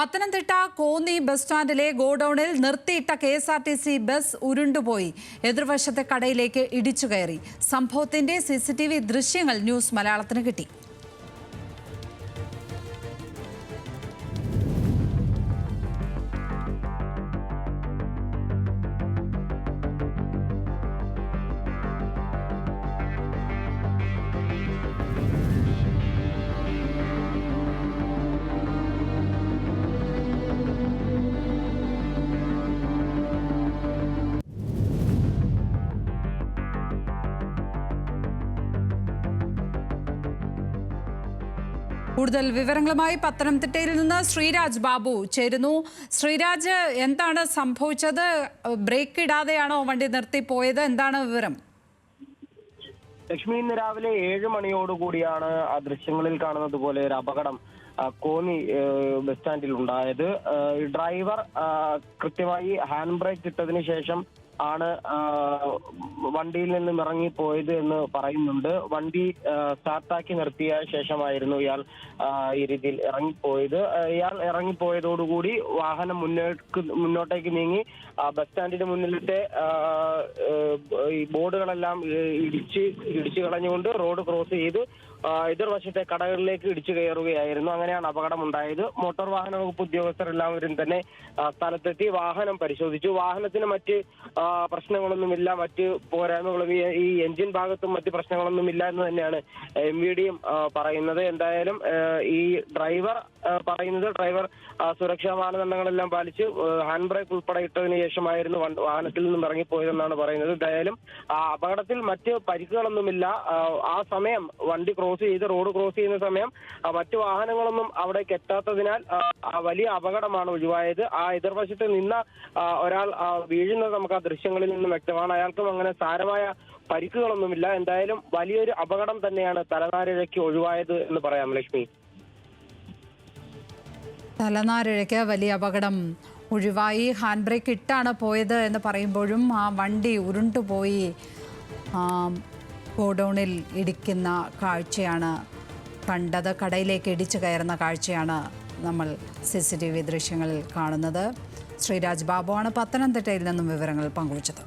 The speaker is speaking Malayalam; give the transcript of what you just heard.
പത്തനംതിട്ട കോന്നി ബസ് സ്റ്റാൻഡിലെ ഗോഡൌണിൽ നിർത്തിയിട്ട KSRTC ബസ് ഉരുണ്ടുപോയി. എതിർവശത്തെ കടയിലേക്ക് ഇടിച്ചു കയറി. സംഭവത്തിന്റെ CCTV ദൃശ്യങ്ങൾ ന്യൂസ് മലയാളത്തിന് കിട്ടി. കൂടുതൽ വിവരങ്ങളുമായി പത്തനംതിട്ടയിൽ നിന്ന് ശ്രീരാജ് ബാബു ചേരുന്നു. ശ്രീരാജ്, എന്താണ് സംഭവിച്ചത്? ബ്രേക്ക് ഇടാതെയാണോ വണ്ടി നിർത്തിപ്പോയത്? എന്താണ് വിവരം? ലക്ഷ്മി, ഇന്ന് രാവിലെ 7 മണിയോടുകൂടിയാണ് ആ ദൃശ്യങ്ങളിൽ കാണുന്നത് പോലെ ഒരു അപകടം കോന്നി ബസ് സ്റ്റാൻഡിൽ ഉണ്ടായത്. ഡ്രൈവർ കൃത്യമായി ഹാൻഡ് ബ്രേക്ക് ഇട്ടതിന് ശേഷം ആണ് വണ്ടിയിൽ നിന്നും ഇറങ്ങിപ്പോയത് എന്ന് പറയുന്നുണ്ട്. വണ്ടി സ്റ്റാർട്ടാക്കി നിർത്തിയ ശേഷമായിരുന്നു ഇയാൾ ഈ രീതിയിൽ ഇറങ്ങിപ്പോയത്. ഇയാൾ ഇറങ്ങിപ്പോയതോടുകൂടി വാഹനം മുന്നോട്ടേക്ക് നീങ്ങി ബസ് സ്റ്റാൻഡിന് മുന്നിലത്തെ ഈ ബോർഡുകളെല്ലാം ഇടിച്ചു കളഞ്ഞുകൊണ്ട് റോഡ് ക്രോസ് ചെയ്ത് എതിർവശത്തെ കടകളിലേക്ക് ഇടിച്ചു കയറുകയായിരുന്നു. അങ്ങനെയാണ് അപകടമുണ്ടായത്. മോട്ടോർ വാഹന വകുപ്പ് ഉദ്യോഗസ്ഥരെല്ലാവരും തന്നെ സ്ഥലത്തെത്തി വാഹനം പരിശോധിച്ചു. വാഹനത്തിന് മറ്റ് പ്രശ്നങ്ങളൊന്നുമില്ല, മറ്റ് പോരായ്മകളും ഈ എഞ്ചിൻ ഭാഗത്തും മറ്റ് പ്രശ്നങ്ങളൊന്നുമില്ല എന്ന് തന്നെയാണ് MVDയും പറയുന്നത്. എന്തായാലും ഈ ഡ്രൈവർ സുരക്ഷാ മാനദണ്ഡങ്ങളെല്ലാം പാലിച്ച് ഹാൻഡ് ബ്രേക്ക് ഉൾപ്പെടെ ഇട്ടതിന് ശേഷമായിരുന്നു വാഹനത്തിൽ നിന്നും ഇറങ്ങിപ്പോയതെന്നാണ് പറയുന്നത്. എന്തായാലും അപകടത്തിൽ മറ്റ് പരിക്കുകളൊന്നുമില്ല. ആ സമയം വണ്ടി റോഡ് ക്രോസ് ചെയ്യുന്ന സമയം മറ്റു വാഹനങ്ങളൊന്നും അവിടേക്ക് എത്താത്തതിനാൽ വലിയ അപകടമാണ് ഒഴിവായത്. ആ എതിർവശത്ത് നിന്ന ഒരാൾ വീഴുന്നത് നമുക്ക് ആ ദൃശ്യങ്ങളിൽ നിന്നും വ്യക്തമാണ്. അയാൾക്കും അങ്ങനെ സാരമായ പരിക്കുകളൊന്നുമില്ല. എന്തായാലും വലിയൊരു അപകടം തന്നെയാണ് തലനാരിഴയ്ക്ക് ഒഴിവായത് എന്ന് പറയാം ലക്ഷ്മി. തലനാരിഴയ്ക്ക് വലിയ അപകടം ഒഴിവായി. ഹാൻഡ് ബ്രേക്ക് ഇട്ടാണ് പോയത് എന്ന് പറയുമ്പോഴും ആ വണ്ടി ഉരുണ്ടുപോയി ഗോഡൌണിൽ ഇടിക്കുന്ന കാഴ്ചയാണ് കണ്ടത്. കടയിലേക്ക് ഇടിച്ചു കയറുന്ന കാഴ്ചയാണ് നമ്മൾ CCTV ദൃശ്യങ്ങളിൽ കാണുന്നത്. ശ്രീരാജ് ബാബുവാണ് പത്തനംതിട്ടയിൽ നിന്നും വിവരങ്ങൾ പങ്കുവച്ചത്.